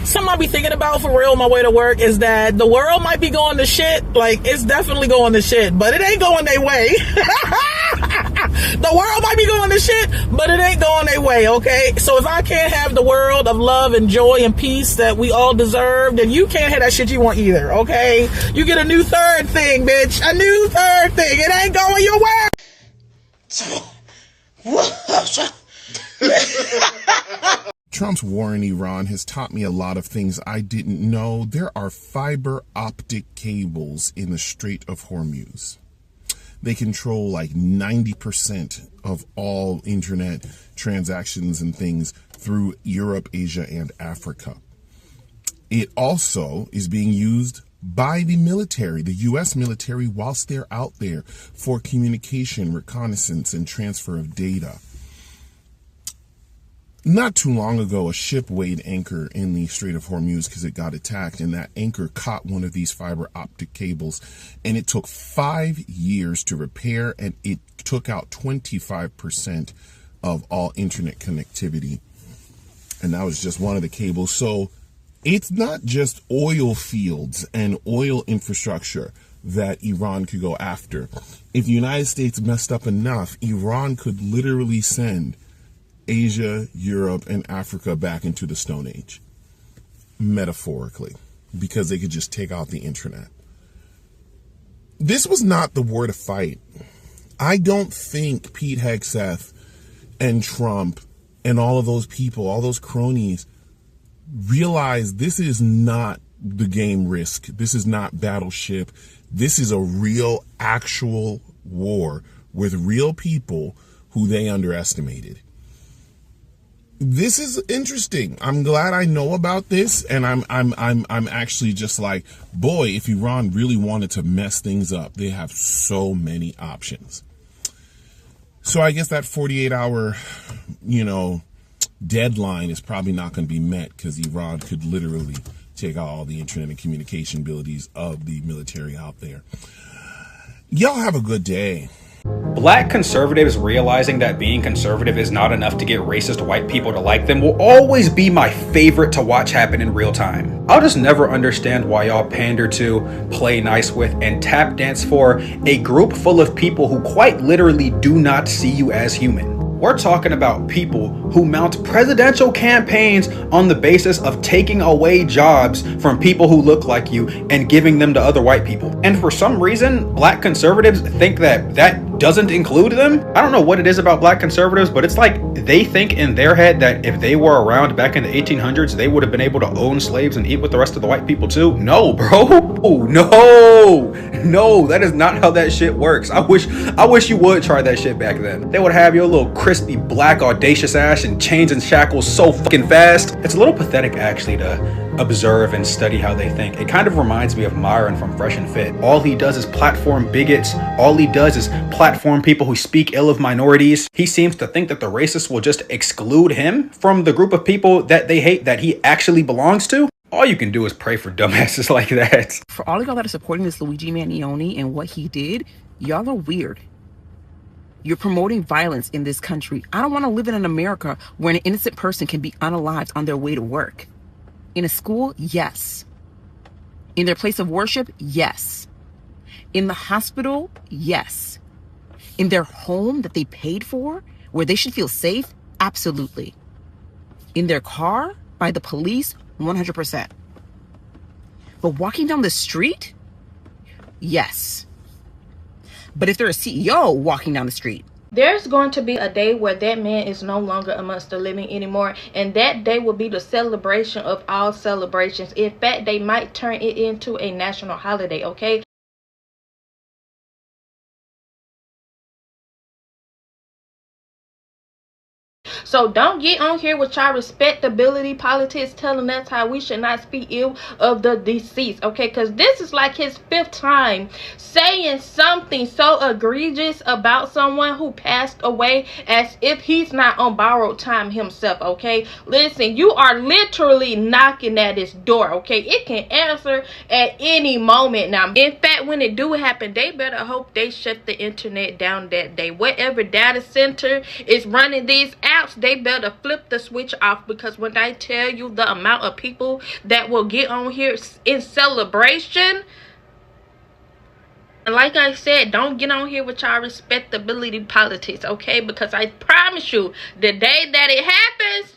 something I be thinking about for real on my way to work is that the world might be going to shit. Like, it's definitely going to shit, but it ain't going their way. The world might be going to shit, but it ain't going their way, okay? So if I can't have the world of love and joy and peace that we all deserve, then you can't have that shit you want either, okay? You get a new third thing, bitch. A new third thing. It ain't going your way. Trump's war in Iran has taught me a lot of things I didn't know. There are fiber optic cables in the Strait of Hormuz. They control like 90% of all internet transactions and things through Europe, Asia, and Africa. It also is being used by the military, the U.S. military, whilst they're out there for communication, reconnaissance, and transfer of data. Not too long ago, a ship weighed anchor in the Strait of Hormuz because it got attacked, and that anchor caught one of these fiber optic cables, and it took 5 years to repair, and it took out 25% of all internet connectivity. And that was just one of the cables. So it's not just oil fields and oil infrastructure that Iran could go after. If the United States messed up enough, Iran could literally send Asia, Europe, and Africa back into the Stone Age, metaphorically, because they could just take out the internet. This was not the war to fight. I don't think Pete Hegseth and Trump and all of those people, all those cronies, realize this is not the game Risk. This is not Battleship. This is a real, actual war with real people who they underestimated. This is interesting. I'm glad I know about this, and I'm actually just like, boy, if Iran really wanted to mess things up, they have so many options. So I guess that 48-hour, deadline is probably not going to be met because Iran could literally take out all the internet and communication abilities of the military out there. Y'all have a good day. Black conservatives realizing that being conservative is not enough to get racist white people to like them will always be my favorite to watch happen in real time. I'll just never understand why y'all pander to, play nice with, and tap dance for a group full of people who quite literally do not see you as human. We're talking about people who mount presidential campaigns on the basis of taking away jobs from people who look like you and giving them to other white people. And for some reason, black conservatives think that that doesn't include them. I don't know what it is about black conservatives, but it's like they think in their head that if they were around back in the 1800s, they would have been able to own slaves and eat with the rest of the white people too. No, bro. No, that is not how that shit works. I wish you would try that shit back then. They would have your little crispy black audacious ass in chains and shackles so fucking fast. It's a little pathetic actually to observe and study how they think. It kind of reminds me of Myron from Fresh and Fit. All he does is platform bigots. All he does is platform people who speak ill of minorities. He seems to think that the racists will just exclude him from the group of people that they hate that he actually belongs to. All you can do is pray for dumbasses like that. For all of y'all that are supporting this Luigi Mannione and what he did, y'all are weird. You're promoting violence in this country. I don't want to live in an America where an innocent person can be unalived on their way to work. In a school, yes. In their place of worship, yes. In the hospital, yes. In their home that they paid for, where they should feel safe, absolutely. In their car, by the police, 100%. But walking down the street, yes. But if they're a CEO walking down the street, there's going to be a day where that man is no longer amongst the living anymore, and that day will be the celebration of all celebrations. In fact, they might turn it into a national holiday, okay? So don't get on here with y'all respectability politics telling us how we should not speak ill of the deceased, okay? Because this is like his 5th time saying something so egregious about someone who passed away as if he's not on borrowed time himself, okay? Listen, you are literally knocking at his door, okay? It can answer at any moment now. In fact, when it do happen, they better hope they shut the internet down that day. Whatever data center is running these apps, they better flip the switch off, because when I tell you the amount of people that will get on here in celebration, like I said, don't get on here with y'all respectability politics, okay? Because I promise you, the day that it happens,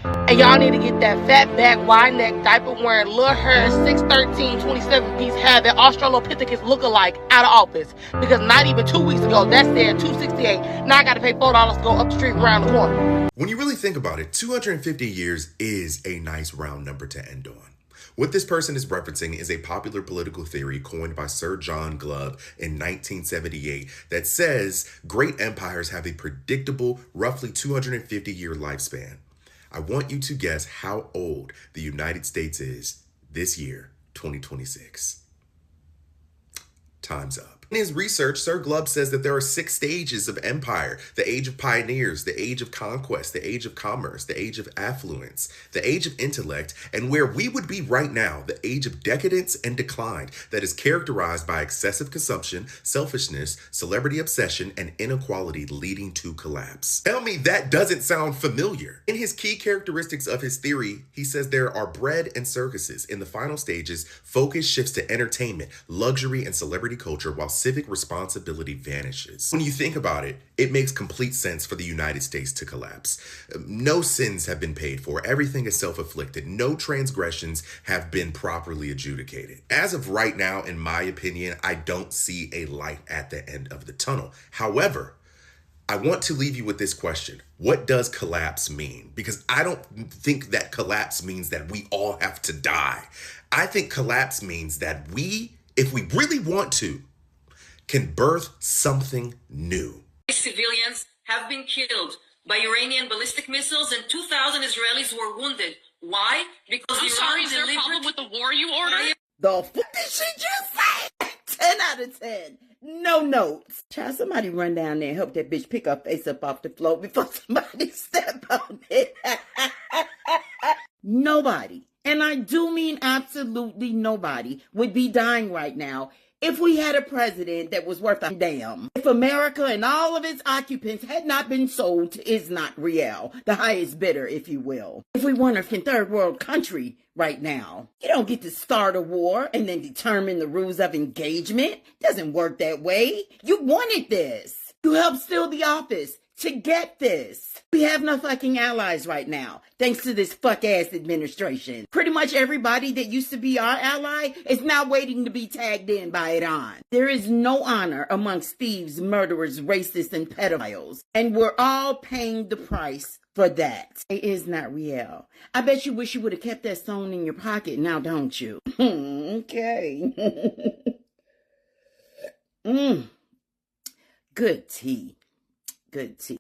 and y'all need to get that fat back, wide neck, diaper wearing, little hair, 6'13", 27 piece habit, Australopithecus lookalike out of office. Because not even 2 weeks ago, that said 268. Now I got to pay $4 to go up the street around the corner. When you really think about it, 250 years is a nice round number to end on. What this person is referencing is a popular political theory coined by Sir John Glove in 1978 that says great empires have a predictable, roughly 250-year lifespan. I want you to guess how old the United States is this year, 2026. Time's up. In his research, Sir Glove says that there are 6 stages of empire: the age of pioneers, the age of conquest, the age of commerce, the age of affluence, the age of intellect, and where we would be right now, the age of decadence and decline that is characterized by excessive consumption, selfishness, celebrity obsession, and inequality leading to collapse. Tell me that doesn't sound familiar. In his key characteristics of his theory, he says there are bread and circuses. In the final stages, focus shifts to entertainment, luxury, and celebrity culture, while civic responsibility vanishes. When you think about it, it makes complete sense for the United States to collapse. No sins have been paid for. Everything is self-inflicted. No transgressions have been properly adjudicated. As of right now, in my opinion, I don't see a light at the end of the tunnel. However, I want to leave you with this question. What does collapse mean? Because I don't think that collapse means that we all have to die. I think collapse means that we, if we really want to, can birth something new. Civilians have been killed by Iranian ballistic missiles and 2,000 Israelis were wounded. Why? Because I'm sorry, is there a problem with the war you ordered? The fuck did she just say? 10 out of 10. No notes. Child, somebody run down there and help that bitch pick her face up off the floor before somebody step on it. Nobody, and I do mean absolutely nobody, would be dying right now if we had a president that was worth a damn. If America and all of its occupants had not been sold to Is Not Real, the highest bidder, if you will. If we weren't a third world country right now. You don't get to start a war and then determine the rules of engagement. Doesn't work that way. You wanted this. You helped steal the office to get this. We have no fucking allies right now, thanks to this fuck-ass administration. Pretty much everybody that used to be our ally is now waiting to be tagged in by Iran. There is no honor amongst thieves, murderers, racists, and pedophiles. And we're all paying the price for that. It is not real. I bet you wish you would have kept that stone in your pocket now, don't you? Okay. Good tea. Good tea.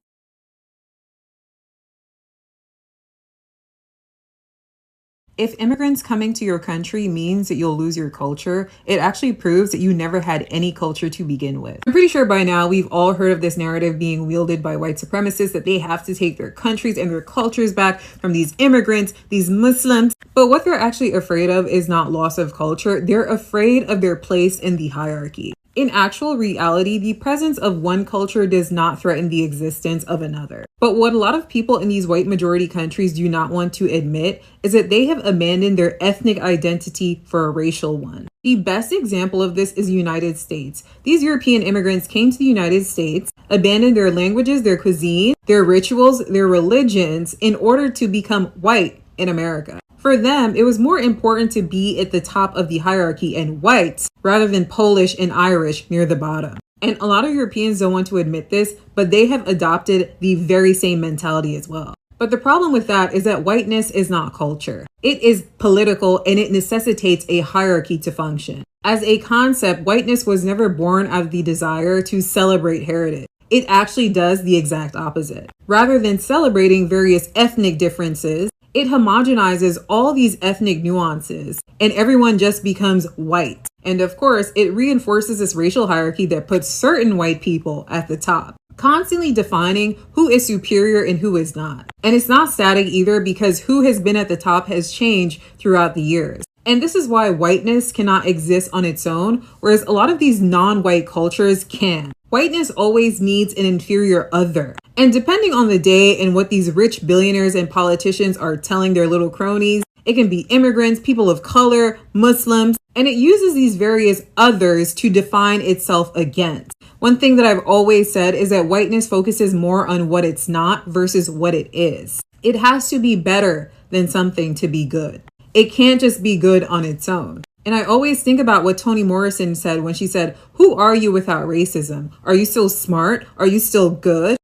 If immigrants coming to your country means that you'll lose your culture, it actually proves that you never had any culture to begin with. I'm pretty sure by now we've all heard of this narrative being wielded by white supremacists that they have to take their countries and their cultures back from these immigrants, these Muslims. But what they're actually afraid of is not loss of culture. They're afraid of their place in the hierarchy. In actual reality, the presence of one culture does not threaten the existence of another. But what a lot of people in these white majority countries do not want to admit is that they have abandoned their ethnic identity for a racial one. The best example of this is the United States. These European immigrants came to the United States, abandoned their languages, their cuisine, their rituals, their religions in order to become white in America. For them, it was more important to be at the top of the hierarchy and white rather than Polish and Irish near the bottom. And a lot of Europeans don't want to admit this, but they have adopted the very same mentality as well. But the problem with that is that whiteness is not culture. It is political and it necessitates a hierarchy to function. As a concept, whiteness was never born out of the desire to celebrate heritage. It actually does the exact opposite. Rather than celebrating various ethnic differences, it homogenizes all these ethnic nuances and everyone just becomes white. And of course, it reinforces this racial hierarchy that puts certain white people at the top, constantly defining who is superior and who is not. And it's not static either because who has been at the top has changed throughout the years. And this is why whiteness cannot exist on its own, whereas a lot of these non-white cultures can. Whiteness always needs an inferior other. And depending on the day and what these rich billionaires and politicians are telling their little cronies, it can be immigrants, people of color, Muslims, and it uses these various others to define itself against. One thing that I've always said is that whiteness focuses more on what it's not versus what it is. It has to be better than something to be good. It can't just be good on its own. And I always think about what Toni Morrison said when she said, "Who are you without racism? Are you still smart? Are you still good?"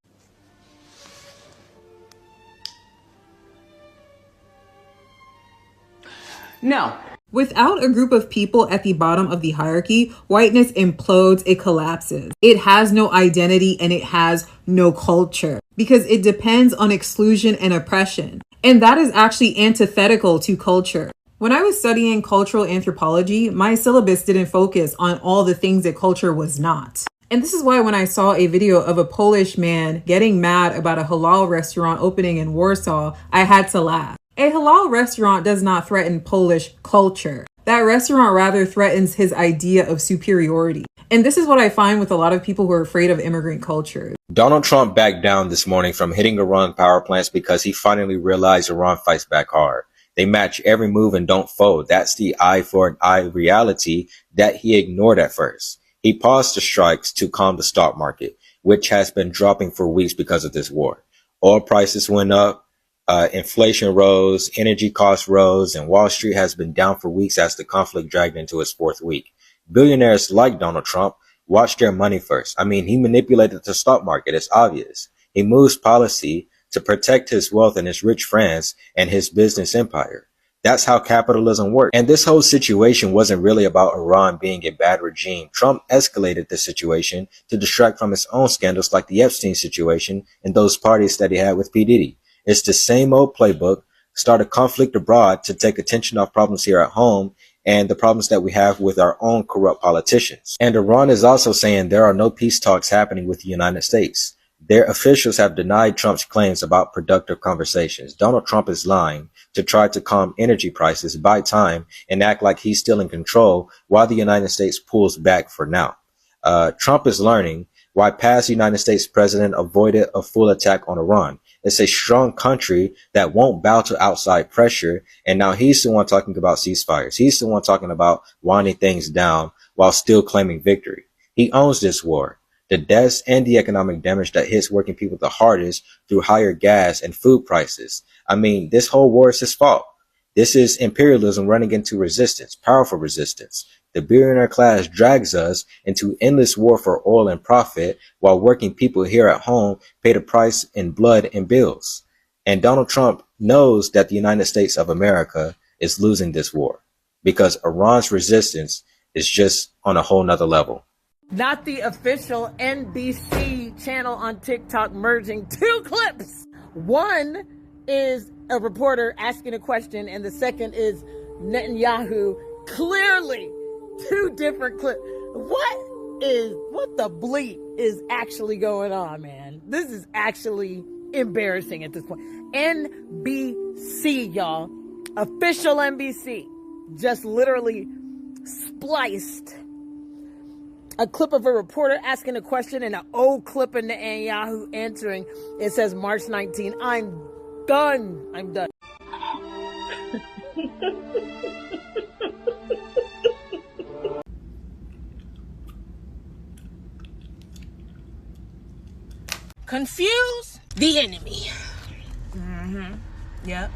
No. Without a group of people at the bottom of the hierarchy, whiteness implodes, it collapses. It has no identity and it has no culture because it depends on exclusion and oppression. And that is actually antithetical to culture. When I was studying cultural anthropology, my syllabus didn't focus on all the things that culture was not. And this is why when I saw a video of a Polish man getting mad about a halal restaurant opening in Warsaw, I had to laugh. A halal restaurant does not threaten Polish culture. That restaurant rather threatens his idea of superiority. And this is what I find with a lot of people who are afraid of immigrant culture. Donald Trump backed down this morning from hitting Iran power plants because he finally realized Iran fights back hard. They match every move and don't fold. That's the eye for an eye reality that he ignored at first. He paused the strikes to calm the stock market, which has been dropping for weeks because of this war. Oil prices went up, inflation rose, energy costs rose, and Wall Street has been down for weeks as the conflict dragged into its fourth week. Billionaires like Donald Trump watch their money first. I mean, he manipulated the stock market. It's obvious. He moves policy to protect his wealth and his rich friends and his business empire. That's how capitalism works. And this whole situation wasn't really about Iran being a bad regime. Trump escalated the situation to distract from his own scandals like the Epstein situation and those parties that he had with P. Diddy. It's the same old playbook. Start a conflict abroad to take attention off problems here at home and the problems that we have with our own corrupt politicians. And Iran is also saying there are no peace talks happening with the United States. Their officials have denied Trump's claims about productive conversations. Donald Trump is lying to try to calm energy prices, buy time, and act like he's still in control while the United States pulls back for now. Trump is learning why past United States president avoided a full attack on Iran. It's a strong country that won't bow to outside pressure, and now he's the one talking about ceasefires. He's the one talking about winding things down while still claiming victory. He owns this war. The deaths and the economic damage that hits working people the hardest through higher gas and food prices. I mean, this whole war is his fault. This is imperialism running into resistance, powerful resistance. The billionaire class drags us into endless war for oil and profit while working people here at home pay the price in blood and bills. And Donald Trump knows that the United States of America is losing this war because Iran's resistance is just on a whole nother level. Not the official NBC channel on TikTok merging two clips. One is a reporter asking a question, and the second is Netanyahu. Clearly, two different clips. What the bleep is actually going on, man? This is actually embarrassing at this point. NBC, y'all. Official NBC just literally spliced a clip of a reporter asking a question and an old clip of Netanyahu answering. It says March 19. I'm done. Confuse the enemy. Yep.